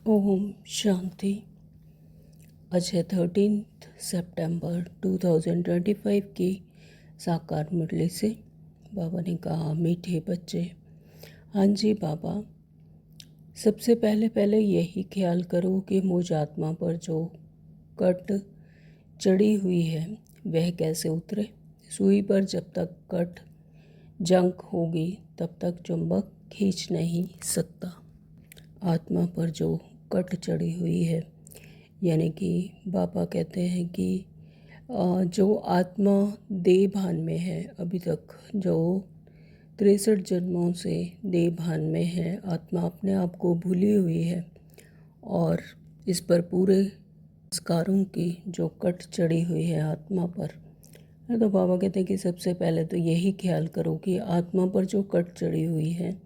ओम शांति। आज है 13 सितंबर 2025 की साकार मुरली से बाबा ने कहा, मीठे बच्चे, हाँ जी बाबा, सबसे पहले यही ख्याल करो कि मुझ आत्मा पर जो कट चढ़ी हुई है वह कैसे उतरे। सुई पर जब तक कट जंग होगी तब तक चुंबक खींच नहीं सकता। आत्मा पर जो कट चढ़ी हुई है, यानी कि बाबा कहते हैं कि जो आत्मा देह भान में है, अभी तक जो 63 जन्मों से देह भान में है, आत्मा अपने आप को भूली हुई है और इस पर पूरे संस्कारों की जो कट चढ़ी हुई है आत्मा पर, तो बाबा कहते हैं कि सबसे पहले तो यही ख्याल करो कि आत्मा पर जो कट चढ़ी हुई है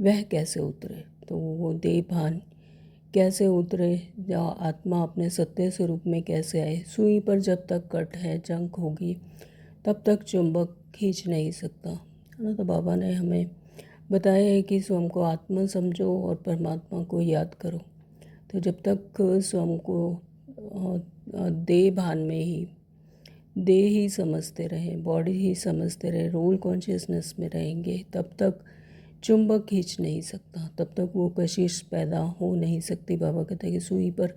वह कैसे उतरे। तो वो देह भान कैसे उतरे, या आत्मा अपने सत्य स्वरूप में कैसे आए। सुई पर जब तक कट है, जंग होगी, तब तक चुंबक खींच नहीं सकता, है ना। तो बाबा ने हमें बताया है कि स्वयं को आत्मा समझो और परमात्मा को याद करो। तो जब तक स्वयं को देह भान में ही, देह ही समझते रहें, बॉडी ही समझते रहें, रोल कॉन्शियसनेस में रहेंगे, तब तक चुंबक खींच नहीं सकता, तब तक वो कशिश पैदा हो नहीं सकती। बाबा कहते हैं कि सुई पर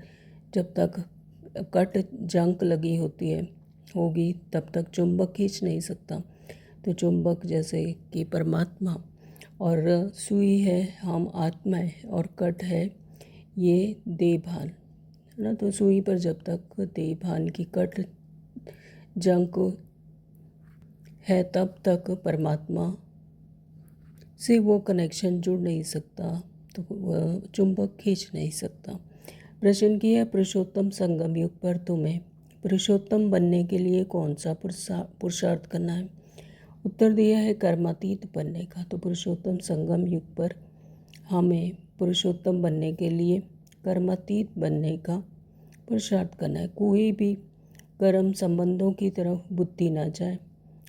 जब तक कट जंक लगी होगी तब तक चुंबक खींच नहीं सकता। तो चुंबक जैसे कि परमात्मा और सुई है हम आत्मा है और कट है ये देह भान, है ना। तो सुई पर जब तक देह भान की कट जंक है तब तक परमात्मा से वो कनेक्शन जुड़ नहीं सकता, तो वह चुंबक खींच नहीं सकता। प्रश्न किया, पुरुषोत्तम संगम युग पर तुम्हें पुरुषोत्तम बनने के लिए कौन सा पुरुषार्थ करना है। उत्तर दिया है कर्मातीत बनने का। तो पुरुषोत्तम संगम युग पर हमें पुरुषोत्तम बनने के लिए कर्मातीत बनने का पुरुषार्थ करना है। कोई भी कर्म संबंधों की तरफ बुद्धि ना जाए,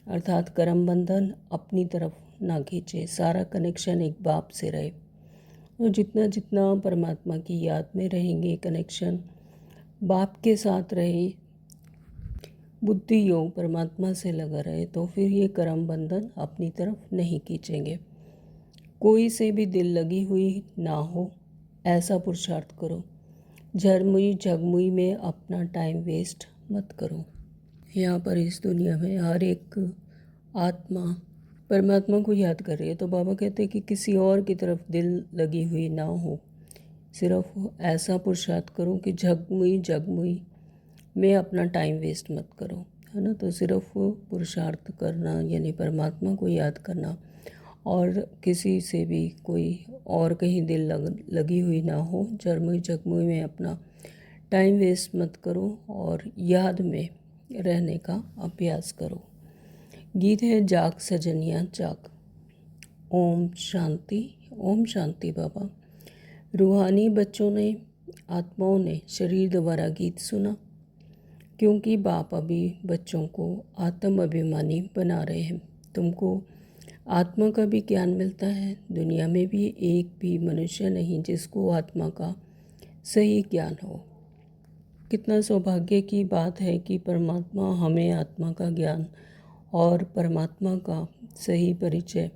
अर्थात कर्म बंधन अपनी तरफ ना खींचे, सारा कनेक्शन एक बाप से रहे। और जितना जितना परमात्मा की याद में रहेंगे, कनेक्शन बाप के साथ रहे, बुद्धि योग परमात्मा से लगा रहे, तो फिर ये कर्म बंधन अपनी तरफ नहीं खींचेंगे। कोई से भी दिल लगी हुई ना हो, ऐसा पुरुषार्थ करो। झरमुई झगमुई में अपना टाइम वेस्ट मत करो। यहाँ पर इस दुनिया में हर एक आत्मा परमात्मा को याद कर रही है, तो बाबा कहते हैं कि किसी और की तरफ दिल लगी हुई ना हो, सिर्फ ऐसा पुरुषार्थ करो कि झगमुई झगमुई में अपना टाइम वेस्ट मत करो, है ना। तो सिर्फ पुरुषार्थ करना यानी परमात्मा को याद करना, और किसी से भी कोई और कहीं दिल लगी हुई ना हो। झरमुई झगमुई में अपना टाइम वेस्ट मत करो और याद में रहने का अभ्यास करो। गीत है जाग सजनिया जाग। ओम शांति। ओम शांति बाबा। रूहानी बच्चों ने, आत्माओं ने शरीर द्वारा गीत सुना, क्योंकि बाप अभी बच्चों को आत्म अभिमानी बना रहे हैं। तुमको आत्मा का भी ज्ञान मिलता है। दुनिया में भी एक भी मनुष्य नहीं जिसको आत्मा का सही ज्ञान हो। कितना सौभाग्य की बात है कि परमात्मा हमें आत्मा का ज्ञान और परमात्मा का सही परिचय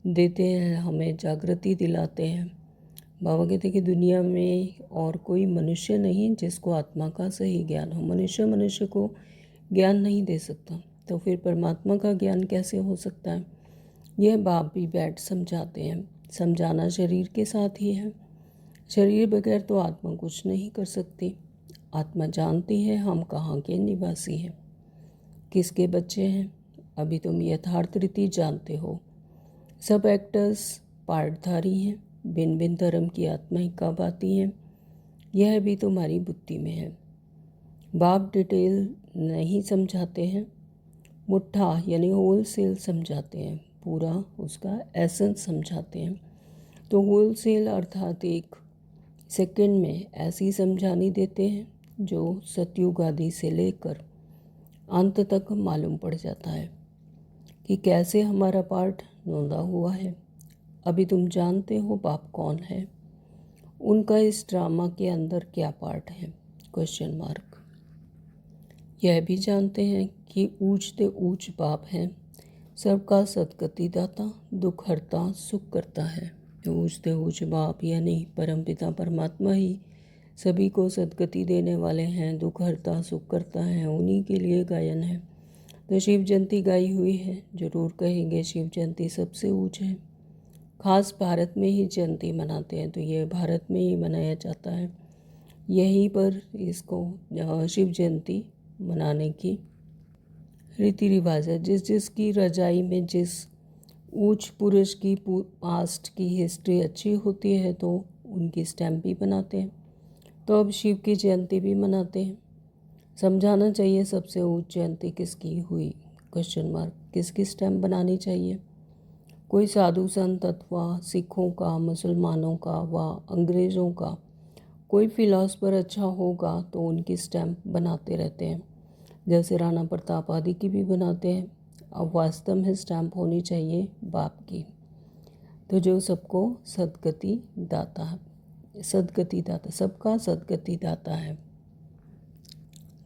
देते हैं, हमें जागृति दिलाते हैं। बाबा कहते हैं कि दुनिया में और कोई मनुष्य नहीं जिसको आत्मा का सही ज्ञान हो। मनुष्य को ज्ञान नहीं दे सकता, तो फिर परमात्मा का ज्ञान कैसे हो सकता है। यह बाप भी बैठ समझाते हैं। समझाना शरीर के साथ ही है। शरीर बगैर तो आत्मा कुछ नहीं कर सकती। आत्मा जानती है हम कहाँ के निवासी हैं, किसके बच्चे हैं। अभी तुम यथार्थ रीति जानते हो। सब एक्टर्स पार्टधारी हैं। भिन्न भिन्न धर्म की आत्माएं कब आती हैं, यह भी तुम्हारी बुद्धि में है। बाप डिटेल नहीं समझाते हैं, मुट्ठा यानी होल सेल समझाते हैं, पूरा उसका एसेंस समझाते हैं। तो होल सेल अर्थात एक सेकंड में ऐसी समझानी देते हैं जो सतयुग आदि से लेकर अंत तक मालूम पड़ जाता है कि कैसे हमारा पार्ट नोंदा हुआ है। अभी तुम जानते हो बाप कौन है। उनका इस ड्रामा के अंदर क्या पार्ट है? Question mark. यह भी जानते हैं कि ऊंचते ऊंच बाप हैं, सबका सदगति दाता, दुख हरता, सुख करता है। ऊंचते ऊंच बाप यानी परमपिता परमात्मा ही सभी को सदगति देने वाले हैं, दुख हरता, सुख करता है। उन्हीं के लिए गायन है। तो शिव जयंती गाई हुई है, जरूर कहेंगे शिव जयंती सबसे ऊंच है। खास भारत में ही जयंती मनाते हैं, तो यह भारत में ही मनाया जाता है। यहीं पर इसको शिव जयंती मनाने की रीति रिवाज है। जिस जिसकी रजाई में जिस ऊंच पुरुष की पास्ट की हिस्ट्री अच्छी होती है तो उनकी स्टैम्प भी बनाते हैं। तो अब शिव की जयंती भी मनाते हैं। समझाना चाहिए सबसे ऊंच जयंती किसकी हुई? Question mark. किसकी स्टैम्प बनानी चाहिए? कोई साधु संत अथवा सिखों का, मुसलमानों का व अंग्रेज़ों का कोई फिलॉसफर अच्छा होगा तो उनकी स्टैम्प बनाते रहते हैं। जैसे राणा प्रताप आदि की भी बनाते हैं। अब वास्तव में स्टैम्प होनी चाहिए बाप की, तो जो सबको सदगति दाता है, सदगति दाता, सबका सदगति दाता है।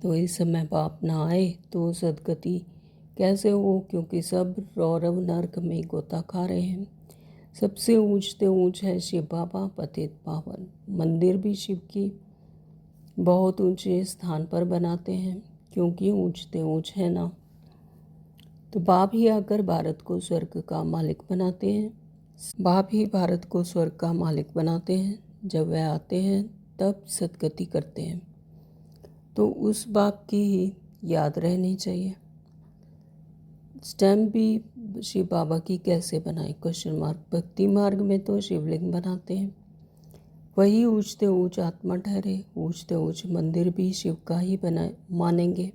तो इस समय बाप ना आए तो सदगति कैसे हो? क्योंकि सब रौरव नर्क में गोता खा रहे हैं। सबसे ऊंचते ऊंच है शिव बाबा पतित पावन। मंदिर भी शिव की बहुत ऊंचे स्थान पर बनाते हैं, क्योंकि ऊंचते ऊंच है ना। तो बाप ही आकर भारत को स्वर्ग का मालिक बनाते हैं। बाप ही भारत को स्वर्ग का मालिक बनाते हैं। जब वह आते हैं तब सदगति करते हैं, तो उस बाप की ही याद रहनी चाहिए। स्टैम्प भी शिव बाबा की कैसे बनाए? Question mark. भक्ति मार्ग में तो शिवलिंग बनाते हैं, वही ऊंचते ऊंच आत्मा ठहरे। ऊंचते ऊंच मंदिर भी शिव का ही बनाए मानेंगे।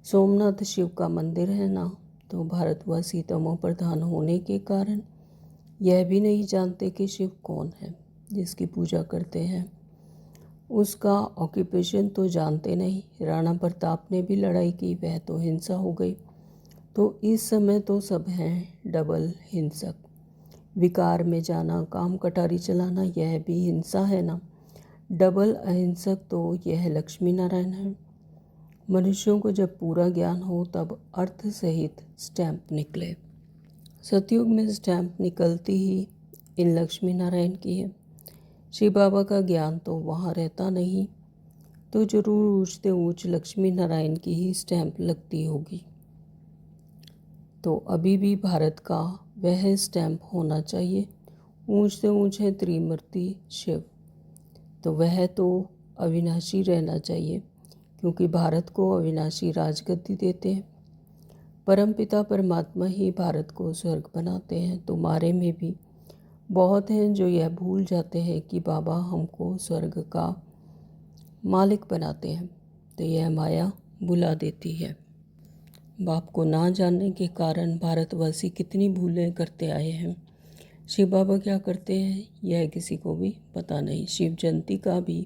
सोमनाथ शिव का मंदिर है ना। तो भारतवासी तमो प्रधान होने के कारण यह भी नहीं जानते कि शिव कौन है, जिसकी पूजा करते हैं। उसका ऑक्यूपेशन तो जानते नहीं। राणा प्रताप ने भी लड़ाई की, वह तो हिंसा हो गई। तो इस समय तो सब हैं डबल हिंसक। विकार में जाना, काम कटारी चलाना, यह भी हिंसा है ना। डबल अहिंसक तो यह लक्ष्मी नारायण है। मनुष्यों को जब पूरा ज्ञान हो तब अर्थ सहित स्टैम्प निकले। सतयुग में स्टैम्प निकलती ही इन लक्ष्मी नारायण की है। शिव बाबा का ज्ञान तो वहाँ रहता नहीं, तो जरूर ऊंचते ऊंच लक्ष्मी नारायण की ही स्टैम्प लगती होगी। तो अभी भी भारत का वह स्टैम्प होना चाहिए। ऊंचते ऊंच है त्रिमूर्ति शिव, तो वह तो अविनाशी रहना चाहिए, क्योंकि भारत को अविनाशी राजगद्दी देते हैं। परमपिता परमात्मा ही भारत को स्वर्ग बनाते हैं। तुम्हारे में भी बहुत हैं जो यह भूल जाते हैं कि बाबा हमको स्वर्ग का मालिक बनाते हैं, तो यह माया भुला देती है। बाप को ना जानने के कारण भारतवासी कितनी भूलें करते आए हैं। शिव बाबा क्या करते हैं यह किसी को भी पता नहीं। शिव जयंती का भी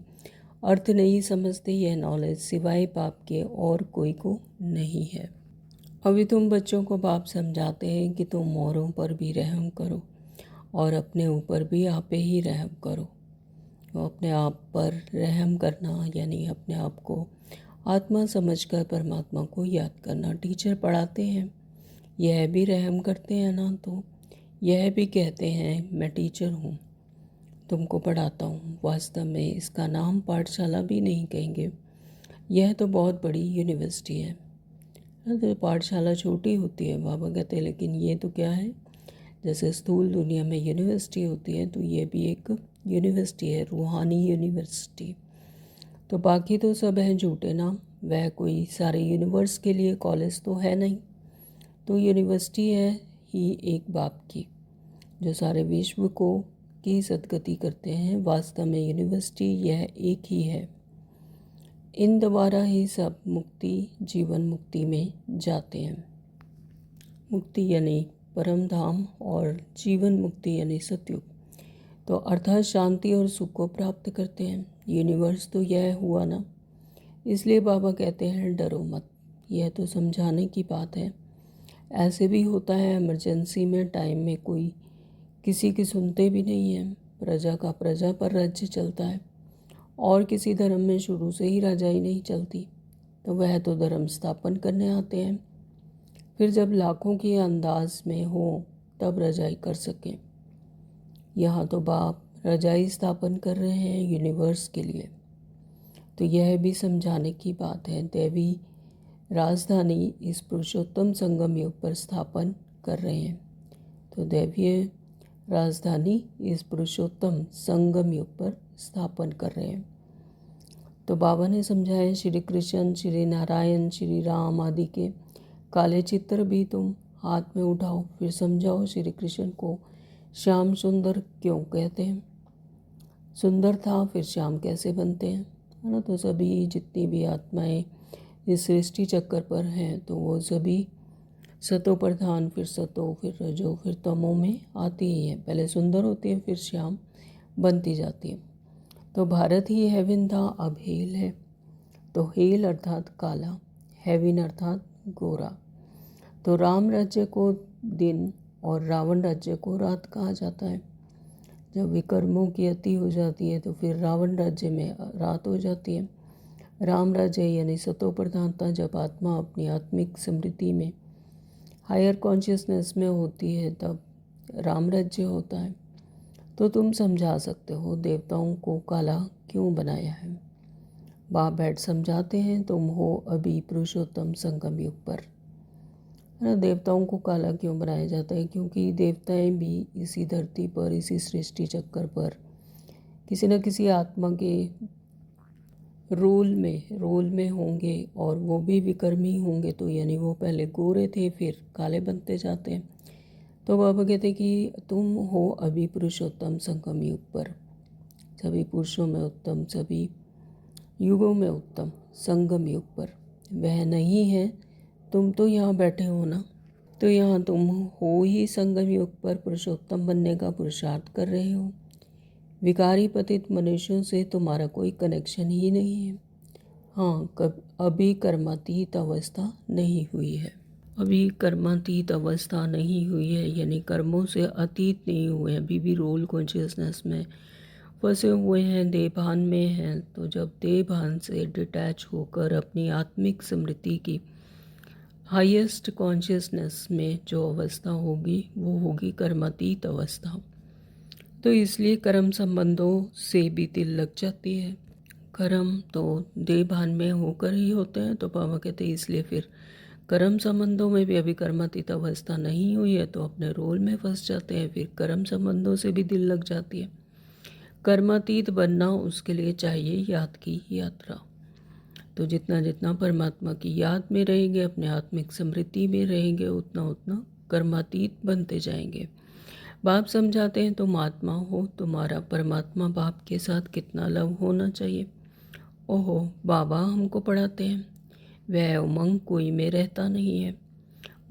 अर्थ नहीं समझते। यह नॉलेज सिवाय बाप के और कोई को नहीं है। अभी तुम बच्चों को बाप समझाते हैं कि तुम औरों पर भी रहम करो और अपने ऊपर भी आप ही रहम करो। तो अपने आप पर रहम करना यानी अपने आप को आत्मा समझकर परमात्मा को याद करना। टीचर पढ़ाते हैं, यह भी रहम करते हैं ना, तो यह भी कहते हैं मैं टीचर हूँ, तुमको पढ़ाता हूँ। वास्तव में इसका नाम पाठशाला भी नहीं कहेंगे, यह तो बहुत बड़ी यूनिवर्सिटी है। तो पाठशाला छोटी होती है बाबा कहते हैं, लेकिन ये तो क्या है, जैसे स्थूल दुनिया में यूनिवर्सिटी होती है तो ये भी एक यूनिवर्सिटी है, रूहानी यूनिवर्सिटी। तो बाकी तो सब हैं झूठे नाम। वह कोई सारे यूनिवर्स के लिए कॉलेज तो है नहीं, तो यूनिवर्सिटी है ही एक बाप की, जो सारे विश्व को की सदगति करते हैं। वास्तव में यूनिवर्सिटी यह एक ही है। इन द्वारा ही सब मुक्ति, जीवन मुक्ति में जाते हैं। मुक्ति यानी परम धाम और जीवन मुक्ति यानी सतयुग, तो अर्थात शांति और सुख को प्राप्त करते हैं। यूनिवर्स तो यह हुआ ना, इसलिए बाबा कहते हैं डरो मत। यह तो समझाने की बात है। ऐसे भी होता है इमरजेंसी में, टाइम में कोई किसी की सुनते भी नहीं है, प्रजा का प्रजा पर राज्य चलता है और किसी धर्म में शुरू से ही राजाई नहीं चलती, तो वह तो धर्म स्थापन करने आते हैं, फिर जब लाखों के अंदाज में हो तब रजाई कर सकें। यहाँ तो बाप रजाई स्थापन कर रहे हैं यूनिवर्स के लिए, तो यह भी समझाने की बात है। दैवी राजधानी इस पुरुषोत्तम संगम युग पर स्थापन कर रहे हैं, तो दैवीय राजधानी इस पुरुषोत्तम संगम युग पर स्थापन कर रहे हैं। तो बाबा ने समझाया श्री कृष्ण, श्री नारायण, श्री राम आदि के काले चित्र भी तुम हाथ में उठाओ, फिर समझाओ श्री कृष्ण को श्याम सुंदर क्यों कहते हैं। सुंदर था फिर श्याम कैसे बनते हैं, है ना। तो सभी जितनी भी आत्माएं इस सृष्टि चक्कर पर हैं, तो वो सभी सतो प्रधान, फिर सतो, फिर रजो, फिर तमो में आती ही है। पहले सुंदर होती है, फिर श्याम बनती जाती है। तो भारत ही हेविन था, अब हेल है। तो हेल अर्थात काला, हेविन अर्थात गोरा। तो राम राज्य को दिन और रावण राज्य को रात कहा जाता है। जब विकर्मों की अति हो जाती है तो फिर रावण राज्य में रात हो जाती है। राम राज्य यानी सतो प्रधानता, जब आत्मा अपनी आत्मिक स्मृति में हायर कॉन्शियसनेस में होती है तब राम राज्य होता है। तो तुम समझा सकते हो देवताओं को काला क्यों बनाया है। बाप बैठ समझाते हैं, तुम हो अभी पुरुषोत्तम संगम युग पर, है ना। देवताओं को काला क्यों बनाया जाता है, क्योंकि देवताएं भी इसी धरती पर, इसी सृष्टि चक्कर पर किसी न किसी आत्मा के रोल में होंगे, और वो भी विकर्मी होंगे। तो यानी वो पहले गोरे थे फिर काले बनते जाते हैं। तो बाबा कहते कि तुम हो अभी पुरुषोत्तम संगम युग पर, सभी पुरुषों में उत्तम, सभी युगों में उत्तम संगम युग पर। वह नहीं है, तुम तो यहाँ बैठे हो ना, तो यहाँ तुम हो ही संगम युग पर पुरुषोत्तम बनने का पुरुषार्थ कर रहे हो। विकारी पतित मनुष्यों से तुम्हारा कोई कनेक्शन ही नहीं है। हाँ, अभी कर्मातीत अवस्था नहीं हुई है। अभी कर्मातीत अवस्था नहीं हुई है, यानी कर्मों से अतीत नहीं हुए हैं। अभी भी रोल कॉन्शियसनेस में फंसे हुए हैं, देहभान में हैं। तो जब देहभान से डिटैच होकर अपनी आत्मिक स्मृति की हाईएस्ट कॉन्शियसनेस में जो अवस्था होगी वो होगी कर्मातीत अवस्था। तो इसलिए कर्म संबंधों से भी दिल लग जाती है। कर्म तो देहभान में होकर ही होते हैं। तो बाबा कहते हैं इसलिए फिर कर्म संबंधों में भी अभी कर्मातीत अवस्था नहीं हुई है, तो अपने रोल में फंस जाते हैं। फिर कर्म संबंधों से भी दिल लग जाती है। कर्मातीत बनना उसके लिए चाहिए याद की यात्रा। तो जितना जितना परमात्मा की याद में रहेंगे, अपने आत्मिक स्मृति में रहेंगे, उतना उतना कर्मातीत बनते जाएंगे। बाप समझाते हैं तुम आत्मा हो, तुम्हारा परमात्मा बाप के साथ कितना लव होना चाहिए। ओहो, बाबा हमको पढ़ाते हैं वह उमंग कोई में रहता नहीं है,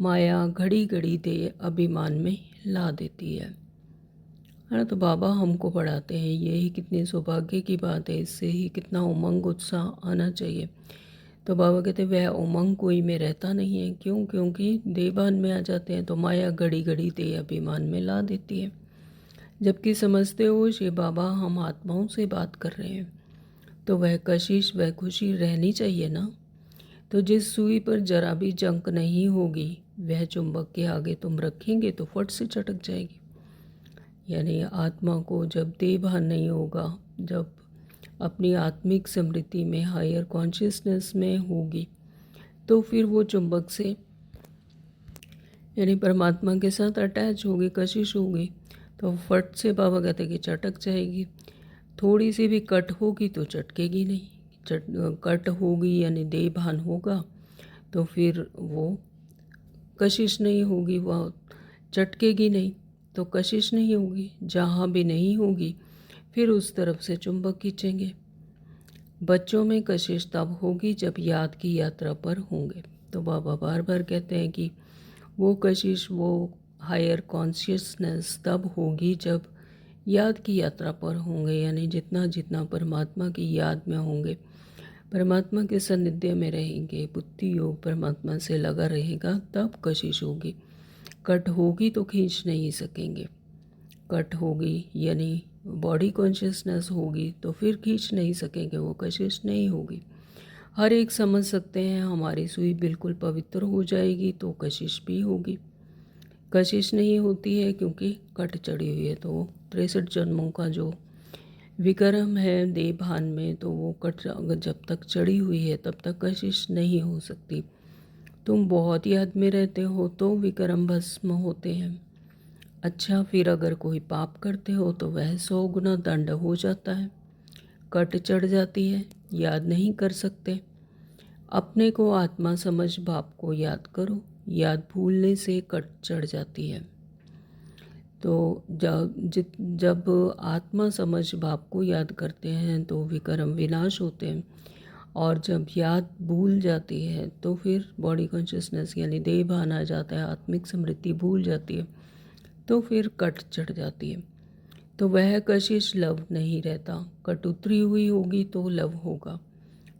माया घड़ी घड़ी दे अभिमान में ला देती है ना। तो बाबा हमको पढ़ाते हैं, यही कितनी सौभाग्य की बात है, इससे ही कितना उमंग उत्साह आना चाहिए। तो बाबा कहते हैं वह उमंग कोई में रहता नहीं है। क्यों? क्योंकि देहभान में आ जाते हैं, तो माया घड़ी घड़ी दे अभिमान में ला देती है। जबकि समझते हो ये बाबा हम आत्माओं से बात कर रहे हैं, तो वह कशिश, वह खुशी रहनी चाहिए ना। तो जिस सुई पर जरा भी जंक नहीं होगी, वह चुंबक के आगे तुम रखेंगे तो फट से चटक जाएगी। यानी आत्मा को जब देहभान नहीं होगा, जब अपनी आत्मिक स्मृति में हायर कॉन्शियसनेस में होगी, तो फिर वो चुंबक से यानी परमात्मा के साथ अटैच होगी, कशिश होगी, तो फट से बाबा कहते हैं कि चटक जाएगी। थोड़ी सी भी कट होगी तो चटकेगी नहीं। कट होगी यानी देहभान होगा, तो फिर वो कशिश नहीं होगी, वह चटकेगी नहीं, तो कशिश नहीं होगी। जहाँ भी नहीं होगी फिर उस तरफ से चुंबक खींचेंगे। बच्चों में कशिश तब होगी जब याद की यात्रा पर होंगे। तो बाबा बार बार कहते हैं कि वो कशिश, वो हायर कॉन्शियसनेस तब होगी जब याद की यात्रा पर होंगे। यानी जितना जितना परमात्मा की याद में होंगे, परमात्मा के सानिध्य में रहेंगे, बुद्धि योग परमात्मा से लगा रहेगा, तब कशिश होगी। कट होगी तो खींच नहीं सकेंगे। कट होगी यानी बॉडी कॉन्शियसनेस होगी तो फिर खींच नहीं सकेंगे, वो कशिश नहीं होगी। हर एक समझ सकते हैं हमारी सुई बिल्कुल पवित्र हो जाएगी तो कशिश भी होगी। कशिश नहीं होती है क्योंकि कट चढ़ी हुई है। तो 63 जन्मों का जो विक्रम है देह भान में, तो वो कट जब तक चढ़ी हुई है तब तक कशिश नहीं हो सकती। तुम बहुत याद में रहते हो तो विक्रम भस्म होते हैं। अच्छा, फिर अगर कोई पाप करते हो तो वह 100 गुना दंड हो जाता है। कट चढ़ जाती है, याद नहीं कर सकते। अपने को आत्मा समझ बाप को याद करो, याद भूलने से कट चढ़ जाती है। तो जब आत्मा समझ बाप को याद करते हैं तो विक्रम विनाश होते हैं, और जब याद भूल जाती है तो फिर बॉडी कॉन्शियसनेस यानी देह भान आ जाता है, आत्मिक स्मृति भूल जाती है, तो फिर कट चढ़ जाती है। तो वह कशिश लव नहीं रहता। कट उतरी हुई होगी तो लव होगा,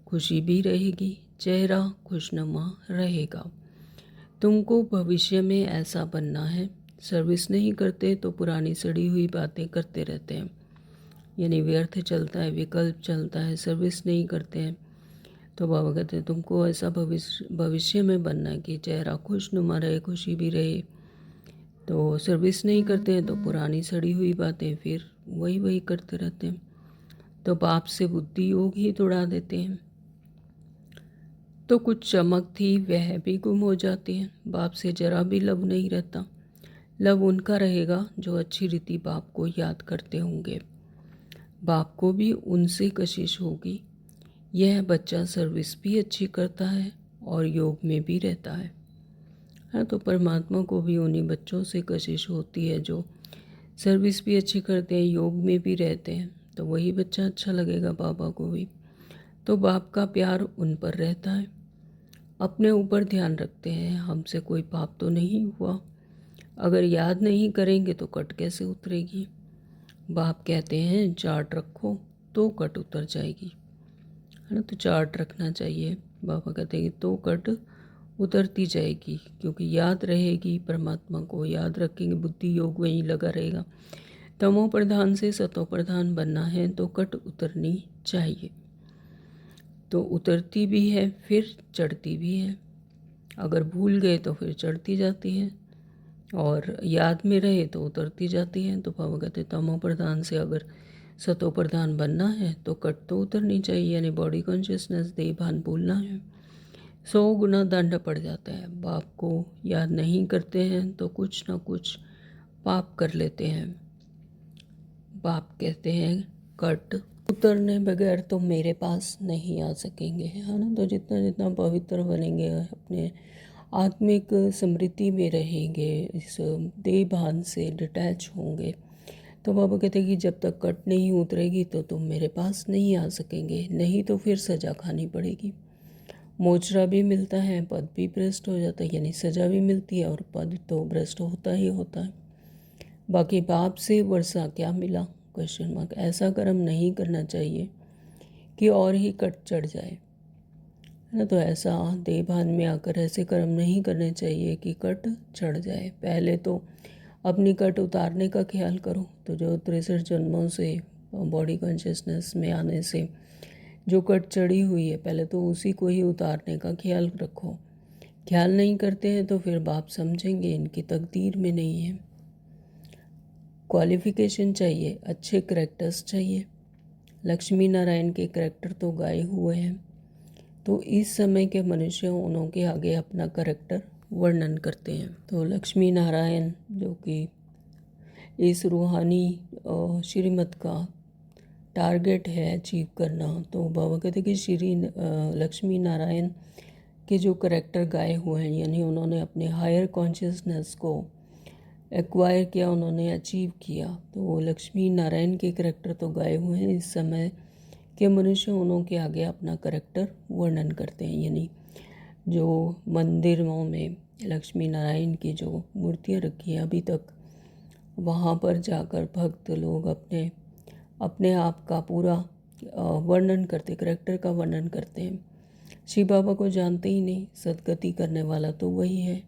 खुशी भी रहेगी, चेहरा खुशनुमा रहेगा। तुमको भविष्य में ऐसा बनना है। सर्विस नहीं करते तो पुरानी सड़ी हुई बातें करते रहते हैं, यानी व्यर्थ चलता है, विकल्प चलता है। सर्विस नहीं करते हैं तो बाबा कहते हैं तुमको ऐसा भविष्य में बनना है कि चेहरा खुशनुमा रहे, खुशी भी रहे। तो सर्विस नहीं करते हैं तो पुरानी सड़ी हुई बातें फिर वही वही करते रहते हैं, तो बाप से बुद्धि योग ही तोड़ा देते हैं। तो कुछ चमक थी वह भी गुम हो जाती है। बाप से जरा भी लव नहीं रहता। लव उनका रहेगा जो अच्छी रीति बाप को याद करते होंगे। बाप को भी उनसे कशिश होगी। यह बच्चा सर्विस भी अच्छी करता है और योग में भी रहता है। हाँ, तो परमात्मा को भी उन्हीं बच्चों से कशिश होती है जो सर्विस भी अच्छी करते हैं, योग में भी रहते हैं। तो वही बच्चा अच्छा लगेगा बाबा को भी। तो बाप का प्यार उन पर रहता है। अपने ऊपर ध्यान रखते हैं, हमसे कोई पाप तो नहीं हुआ। अगर याद नहीं करेंगे तो कट कैसे उतरेगी। बाप कहते हैं चार्ट रखो तो कट उतर जाएगी, है ना। तो चार्ट रखना चाहिए। बाबा कहते हैं तो कट उतरती जाएगी, क्योंकि याद रहेगी, परमात्मा को याद रखेंगे, बुद्धि योग वहीं लगा रहेगा। तमो प्रधान से सतो प्रधान बनना है तो कट उतरनी चाहिए। तो उतरती भी है फिर चढ़ती भी है। अगर भूल गए तो फिर चढ़ती जाती है, और याद में रहे तो उतरती जाती है। तो बाबा कहते तमो प्रधान से अगर सतो प्रधान बनना है तो कट तो उतरनी चाहिए, यानी बॉडी कॉन्शियसनेस देह भान भूलना है। 100 गुना दंड पड़ जाता है। बाप को याद नहीं करते हैं तो कुछ ना कुछ पाप कर लेते हैं। बाप कहते हैं कट उतरने बगैर तो मेरे पास नहीं आ सकेंगे, है ना। तो जितना जितना पवित्र बनेंगे, अपने आत्मिक स्मृति में रहेंगे, इस देह भान से डिटैच होंगे, तो बाबा कहते हैं कि जब तक कट नहीं उतरेगी तो तुम मेरे पास नहीं आ सकेंगे, नहीं तो फिर सज़ा खानी पड़ेगी। मोचरा भी मिलता है, पद भी भ्रष्ट हो जाता है, यानी सज़ा भी मिलती है और पद तो भ्रष्ट होता ही होता है। बाकी बाप से वर्षा क्या मिला, क्वेश्चन मार्क। ऐसा कर्म नहीं करना चाहिए कि और ही कट चढ़ जाए, है ना। तो ऐसा देह भान में आकर ऐसे कर्म नहीं करने चाहिए कि कट चढ़ जाए। पहले तो अपनी कट उतारने का ख्याल करो। तो जो 63 जन्मों से बॉडी कॉन्शियसनेस में आने से जो कट चढ़ी हुई है, पहले तो उसी को ही उतारने का ख्याल रखो। ख्याल नहीं करते हैं तो फिर बाप समझेंगे इनकी तकदीर में नहीं है। क्वालिफिकेशन चाहिए, अच्छे करेक्टर्स चाहिए। लक्ष्मी नारायण के करेक्टर तो गाए हुए हैं, तो इस समय के मनुष्य उन्हों के आगे अपना करेक्टर वर्णन करते हैं। तो लक्ष्मी नारायण जो कि इस रूहानी श्रीमत का टारगेट है अचीव करना, तो बाबा कहते कि श्री लक्ष्मी नारायण के जो करेक्टर गाए हुए हैं, यानी उन्होंने अपने हायर कॉन्शियसनेस को एक्वायर किया, उन्होंने अचीव किया, तो वो लक्ष्मी नारायण के करेक्टर तो गाए हुए हैं। इस समय के मनुष्य उन्हों के आगे अपना करेक्टर वर्णन करते हैं, यानी जो मंदिरों में लक्ष्मी नारायण की जो मूर्तियाँ रखी हैं अभी तक, वहाँ पर जाकर भक्त लोग अपने अपने आप का पूरा वर्णन करते, करेक्टर का वर्णन करते हैं। शिव बाबा को जानते ही नहीं, सदगति करने वाला तो वही है,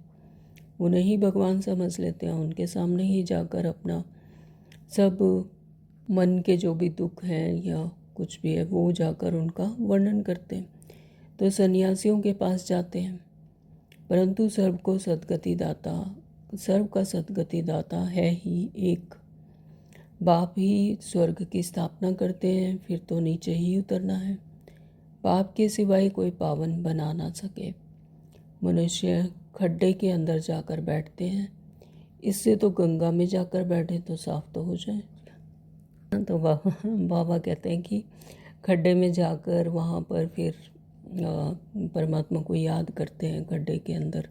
उन्हें ही भगवान समझ लेते हैं। उनके सामने ही जाकर अपना सब मन के जो भी दुख हैं या कुछ भी है वो जाकर उनका वर्णन करते हैं। तो सन्यासियों के पास जाते हैं, परंतु सर्व का सद्गति दाता है ही एक। बाप ही स्वर्ग की स्थापना करते हैं, फिर तो नीचे ही उतरना है। बाप के सिवाय कोई पावन बना ना सके। मनुष्य खड्डे के अंदर जाकर बैठते हैं, इससे तो गंगा में जाकर बैठे तो साफ तो हो जाए। तो बाबा कहते हैं कि खड्डे में जाकर वहाँ पर फिर परमात्मा को याद करते हैं, खड्डे के अंदर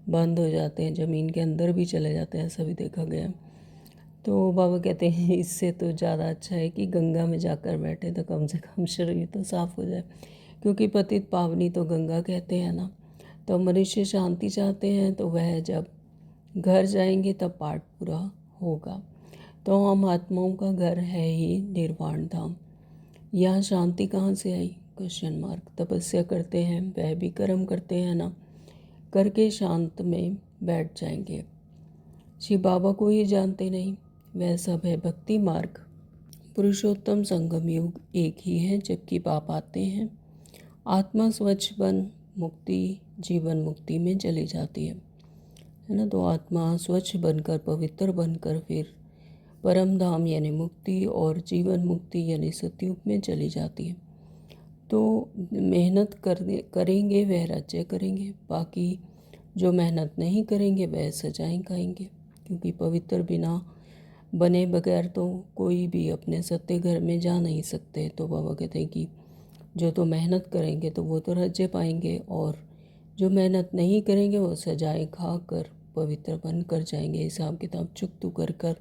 बंद हो जाते हैं, ज़मीन के अंदर भी चले जाते हैं, ऐसा भी देखा गया। तो बाबा कहते हैं इससे तो ज़्यादा अच्छा है कि गंगा में जाकर बैठे तो कम से कम शरीर तो साफ़ हो जाए, क्योंकि पतित पावनी तो गंगा कहते हैं ना। तो मनुष्य शांति चाहते हैं तो वह जब घर जाएंगे तब पाठ पूरा होगा। तो हम आत्माओं का घर है ही निर्वाण धाम। यहाँ शांति कहाँ से आई? Question mark. तपस्या करते हैं, वह भी कर्म करते हैं ना, करके शांत में बैठ जाएंगे। शिव बाबा को ही जानते नहीं, वह सब है भक्ति मार्ग। पुरुषोत्तम संगम युग एक ही है, जबकि पाप आते हैं। आत्मा स्वच्छ बन मुक्ति जीवन मुक्ति में चली जाती है ना। तो आत्मा स्वच्छ बनकर पवित्र बनकर फिर परम धाम यानी मुक्ति और जीवन मुक्ति यानी सतयुग में चली जाती है। तो मेहनत करेंगे वह राज्य करेंगे, बाकी जो मेहनत नहीं करेंगे वह सजाएं खाएंगे, क्योंकि पवित्र बिना बने बगैर तो कोई भी अपने सत्य घर में जा नहीं सकते। तो बाबा कहते हैं कि जो तो मेहनत करेंगे तो वो तो राज्य पाएंगे, और जो मेहनत नहीं करेंगे वो सजाएं खा कर पवित्र बन कर जाएंगे, हिसाब किताब चुकतू कर कर।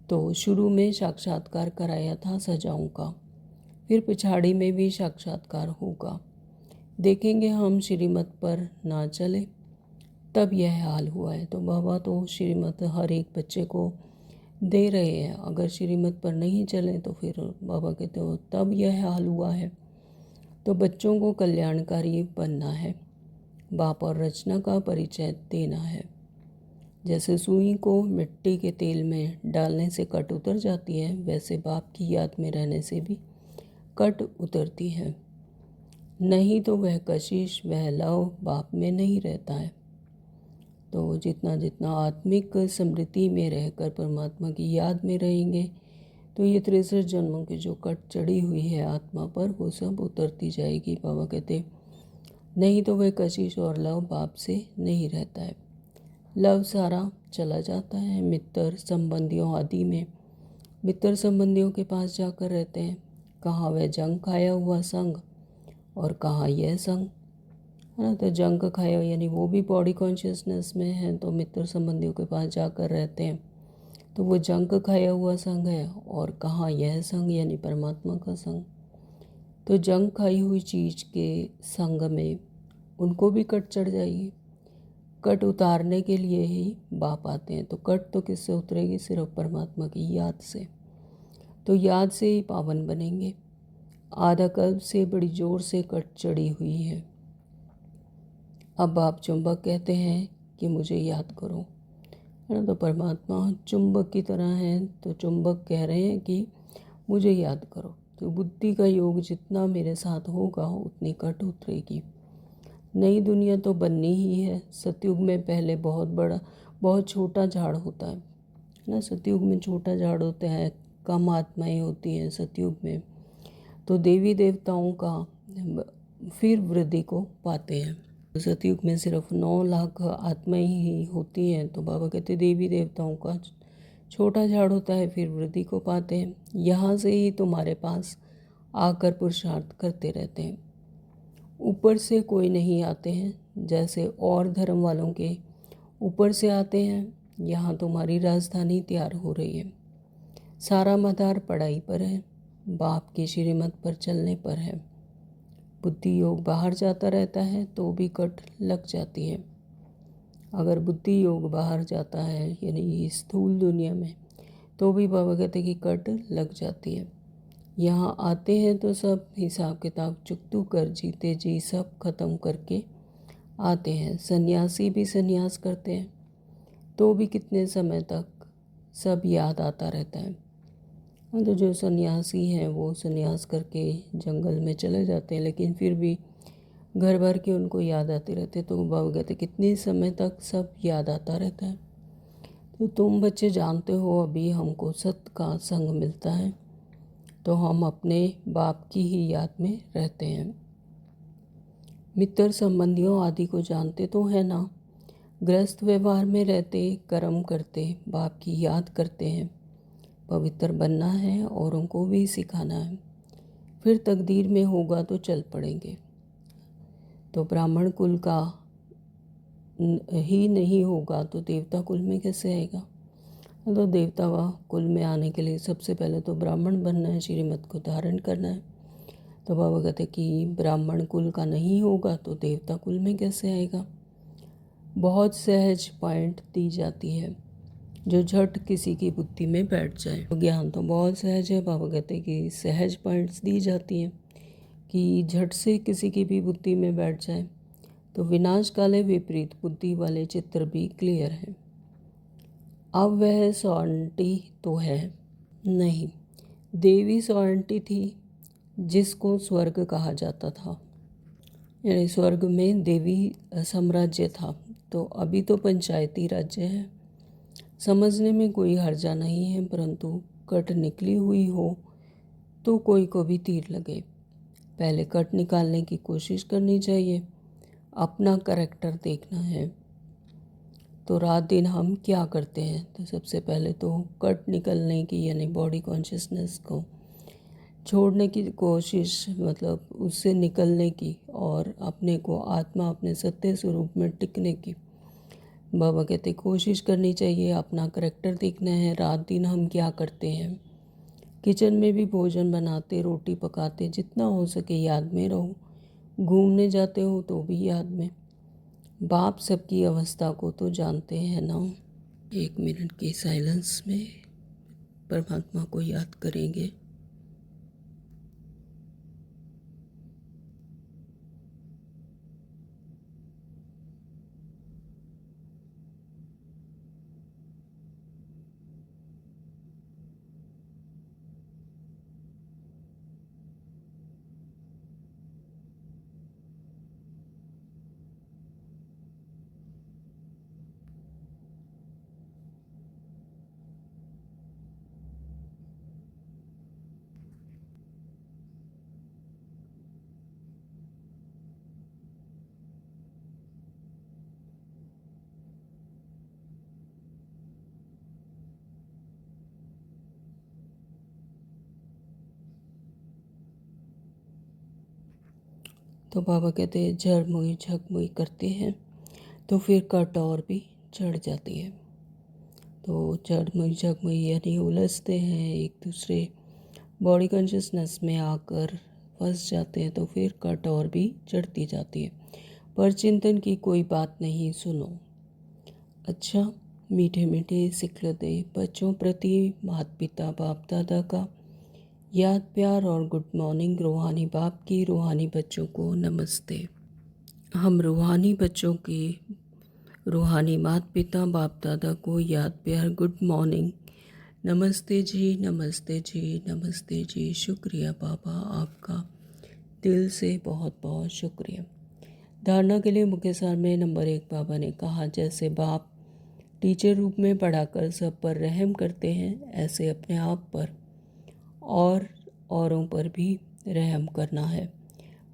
तो शुरू में साक्षात्कार कराया था सजाओं का, फिर पिछाड़ी में भी साक्षात्कार होगा। देखेंगे हम श्रीमत पर ना चले तब यह हाल हुआ है। तो बाबा तो श्रीमत हर एक बच्चे को दे रहे हैं, अगर श्रीमत पर नहीं चले तो फिर बाबा कहते हो तब यह हाल हुआ है। तो बच्चों को कल्याणकारी बनना है, बाप और रचना का परिचय देना है। जैसे सुई को मिट्टी के तेल में डालने से कट उतर जाती है, वैसे बाप की याद में रहने से भी कट उतरती है। नहीं तो वह कशिश वह लव बाप में नहीं रहता है। तो जितना जितना आत्मिक स्मृति में रहकर परमात्मा की याद में रहेंगे तो ये 63 जन्मों की जो कट चढ़ी हुई है आत्मा पर वो सब उतरती जाएगी। बाबा कहते नहीं तो वह कशिश और लव बाप से नहीं रहता है। लव सारा चला जाता है मित्र संबंधियों आदि में। मित्र संबंधियों के पास जाकर रहते हैं, कहाँ वह जंग खाया हुआ संग और कहाँ यह संग, है ना। तो जंग खाया यानी वो भी बॉडी कॉन्शियसनेस में है, तो मित्र संबंधियों के पास जाकर रहते हैं तो वो जंग खाया हुआ संग है, और कहाँ यह संग यानी परमात्मा का संग। तो जंग खाई हुई चीज़ के संग में उनको भी कट चढ़ जाएगी। कट उतारने के लिए ही बाप आते हैं। तो कट तो किससे उतरेगी? सिर्फ परमात्मा की याद से। तो याद से ही पावन बनेंगे। आधा कल्प से बड़ी जोर से कट चढ़ी हुई है। अब आप चुंबक कहते हैं कि मुझे याद करो, है ना। तो परमात्मा चुंबक की तरह है, तो चुंबक कह रहे हैं कि मुझे याद करो। तो बुद्धि का योग जितना मेरे साथ होगा उतनी कट उतरेगी। नई दुनिया तो बननी ही है। सतयुग में पहले बहुत छोटा झाड़ होता है ना। सतयुग में छोटा झाड़ होता है, कम आत्माएं होती हैं सतयुग में। तो देवी देवताओं का फिर वृद्धि को पाते हैं। सतयुग में सिर्फ 9 लाख आत्माएं ही होती हैं। तो बाबा कहते देवी देवताओं का छोटा झाड़ होता है, फिर वृद्धि को पाते हैं। यहाँ से ही तुम्हारे पास आकर पुरुषार्थ करते रहते हैं। ऊपर से कोई नहीं आते हैं जैसे और धर्म वालों के ऊपर से आते हैं। यहाँ तुम्हारी राजधानी तैयार हो रही है। सारा मदार पढ़ाई पर है, बाप की श्रीमत पर चलने पर है। बुद्धि योग बाहर जाता रहता है तो भी कट लग जाती है। अगर बुद्धि योग बाहर जाता है यानी स्थूल दुनिया में, तो भी बाबा कहते कि कट लग जाती है। यहाँ आते हैं तो सब हिसाब किताब चुकतू कर जीते जी सब खत्म करके आते हैं। सन्यासी भी सन्यास करते हैं तो भी कितने समय तक सब याद आता रहता है। तो जो सन्यासी हैं वो सन्यास करके जंगल में चले जाते हैं, लेकिन फिर भी घर भर के उनको याद आते रहते। तो बाबा कहते कितने समय तक सब याद आता रहता है। तो तुम बच्चे जानते हो अभी हमको सत्य का संग मिलता है, तो हम अपने बाप की ही याद में रहते हैं। मित्र संबंधियों आदि को जानते तो है ना। गृहस्थ व्यवहार में रहते, कर्म करते, बाप की याद करते हैं। पवित्र बनना है, औरों को भी सिखाना है। फिर तकदीर में होगा तो चल पड़ेंगे। तो ब्राह्मण कुल का ही नहीं होगा तो देवता कुल में कैसे आएगा। तो देवता कुल में आने के लिए सबसे पहले तो ब्राह्मण बनना है, श्रीमत को धारण करना है। तो बाबा कहते कि ब्राह्मण कुल का नहीं होगा तो देवता कुल में कैसे आएगा। बहुत सहज पॉइंट दी जाती है जो झट किसी की बुद्धि में बैठ जाए। तो ज्ञान तो बहुत सहज है। बाबा कहते कि सहज पॉइंट्स दी जाती हैं कि झट से किसी की भी बुद्धि में बैठ जाए। तो विनाश काले विपरीत बुद्धि वाले चित्र भी क्लियर है। अब वह सॉर्निटी तो है नहीं, देवी सॉर्निटी थी जिसको स्वर्ग कहा जाता था, यानी स्वर्ग में देवी साम्राज्य था। तो अभी तो पंचायती राज्य है। समझने में कोई हर्जा नहीं है, परंतु कट निकली हुई हो तो कोई को भी तीर लगे। पहले कट निकालने की कोशिश करनी चाहिए, अपना करैक्टर देखना है। तो रात दिन हम क्या करते हैं। तो सबसे पहले तो कट निकलने की यानी बॉडी कॉन्शियसनेस को छोड़ने की कोशिश, मतलब उससे निकलने की, और अपने को आत्मा अपने सत्य स्वरूप में टिकने की बाबा कहते कोशिश करनी चाहिए। अपना करैक्टर देखना है। रात दिन हम क्या करते हैं। किचन में भी भोजन बनाते, रोटी पकाते, जितना हो सके याद में रहो। घूमने जाते हो तो भी याद में। बाप सबकी अवस्था को तो जानते हैं ना। 1 मिनट की साइलेंस में परमात्मा को याद करेंगे। तो बाबा कहते हैं झरमुई झकमुई करते हैं तो फिर कट और भी चढ़ जाती है। तो झरमुई झकमुई यानी उलझते हैं, एक दूसरे बॉडी कॉन्शियसनेस में आकर फंस जाते हैं, तो फिर कट और भी चढ़ती जाती है। पर चिंतन की कोई बात नहीं, सुनो। अच्छा, मीठे मीठे सिखलते बच्चों प्रति माता पिता बाप दादा का याद प्यार और गुड मॉर्निंग। रूहानी बाप की रूहानी बच्चों को नमस्ते। हम रूहानी बच्चों के रूहानी माता पिता बाप दादा को याद प्यार गुड मॉर्निंग। नमस्ते जी, नमस्ते जी, नमस्ते जी। शुक्रिया बाबा, आपका दिल से बहुत बहुत शुक्रिया। धारणा के लिए मुख्य सार में नंबर 1 बाबा ने कहा, जैसे बाप टीचर रूप में पढ़ाकर सब पर रहम करते हैं, ऐसे अपने आप पर और औरों पर भी रहम करना है।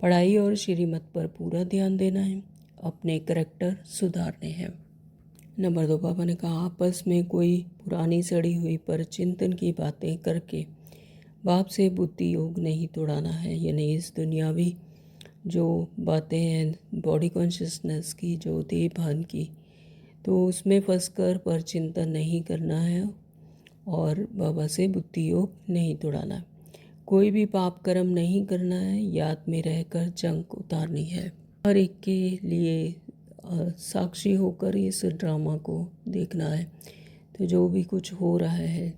पढ़ाई और श्रीमत पर पूरा ध्यान देना है, अपने करैक्टर सुधारने हैं। नंबर 2 बाबा ने कहा, आपस में कोई पुरानी सड़ी हुई पर चिंतन की बातें करके बाप से बुद्धि योग नहीं तोड़ाना है। यानी इस दुनियावी जो बातें हैं, बॉडी कॉन्शियसनेस की, जो देह भान की, तो उसमें फंसकर पर चिंतन नहीं करना है और बाबा से बुद्धि योग नहीं तोड़ाना। कोई भी पाप कर्म नहीं करना है, याद में रहकर जंग उतारनी है। हर एक के लिए साक्षी होकर इस ड्रामा को देखना है। तो जो भी कुछ हो रहा है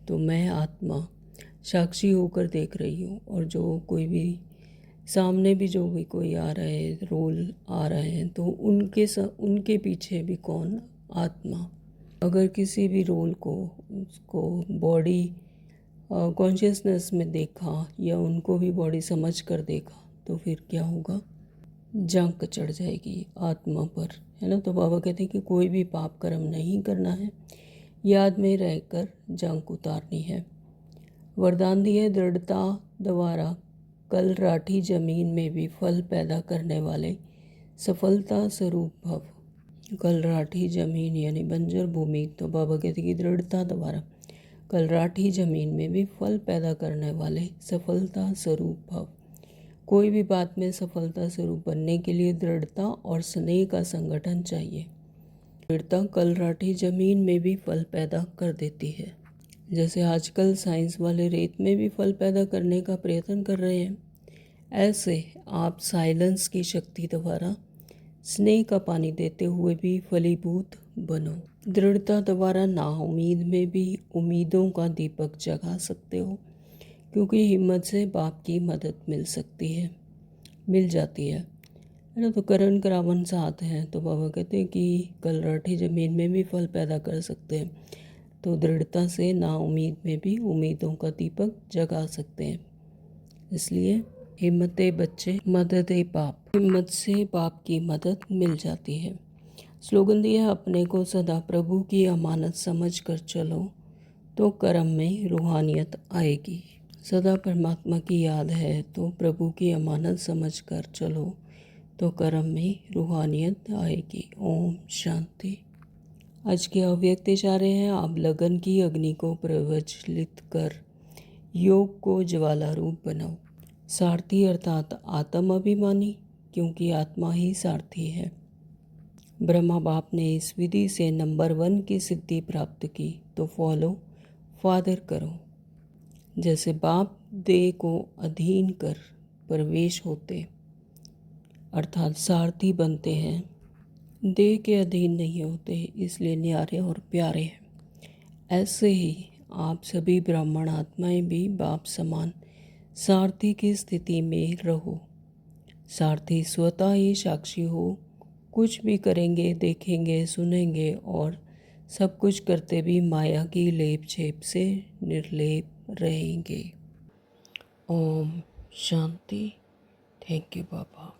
तो मैं आत्मा साक्षी होकर देख रही हूँ, और जो कोई भी सामने भी जो भी कोई आ रहा है, रोल आ रहे हैं, तो उनके पीछे भी कौन, आत्मा। अगर किसी भी रोल को उसको बॉडी कॉन्शियसनेस में देखा या उनको भी बॉडी समझ कर देखा तो फिर क्या होगा, जंक चढ़ जाएगी आत्मा पर, है ना। तो बाबा कहते हैं कि कोई भी पाप कर्म नहीं करना है, याद में रहकर जंक उतारनी है। वरदान दिए दृढ़ता द्वारा कल राठी जमीन में भी फल पैदा करने वाले सफलता स्वरूप भव। कल राठी जमीन यानी बंजर भूमि, तो बाबा कहते हैं कि दृढ़ता द्वारा कल राठी जमीन में भी फल पैदा करने वाले सफलता स्वरूप भव। कोई भी बात में सफलता स्वरूप बनने के लिए दृढ़ता और स्नेह का संगठन चाहिए। दृढ़ता कल राठी जमीन में भी फल पैदा कर देती है। जैसे आजकल साइंस वाले रेत में भी फल पैदा करने का प्रयत्न कर रहे हैं, ऐसे आप साइलेंस की शक्ति द्वारा स्नेह का पानी देते हुए भी फलीभूत बनो। दृढ़ता द्वारा नाउम्मीद में भी उम्मीदों का दीपक जगा सकते हो, क्योंकि हिम्मत से बाप की मदद मिल जाती है ना। तो करण करावन साथ हैं, तो बाबा कहते हैं कि कल राठी जमीन में भी फल पैदा कर सकते हैं, तो दृढ़ता से नाउम्मीद में भी उम्मीदों का दीपक जगा सकते हैं। इसलिए हिम्मते बच्चे मदद बाप, हिम्मत से बाप की मदद मिल जाती है। स्लोगन दिया, अपने को सदा प्रभु की अमानत समझ कर चलो तो कर्म में रूहानियत आएगी। सदा परमात्मा की याद है तो प्रभु की अमानत समझ कर चलो तो कर्म में रूहानियत आएगी। ओम शांति। आज के अव्यक्त इशारे हैं, आप लगन की अग्नि को प्रज्वलित कर योग को ज्वाला रूप बनाओ। सारथी अर्थात आत्म अभिमानी, क्योंकि आत्मा ही सारथी है। ब्रह्मा बाप ने इस विधि से नंबर 1 की सिद्धि प्राप्त की, तो फॉलो फादर करो। जैसे बाप देह को अधीन कर प्रवेश होते अर्थात सारथी बनते हैं, देह के अधीन नहीं होते, इसलिए न्यारे और प्यारे हैं। ऐसे ही आप सभी ब्राह्मण आत्माएं भी बाप समान सारथी की स्थिति में रहो। सारथी स्वतः ही साक्षी हो, कुछ भी करेंगे, देखेंगे, सुनेंगे और सब कुछ करते भी माया की लेप छेप से निर्लेप रहेंगे। ओम शांति। Thank you Baba.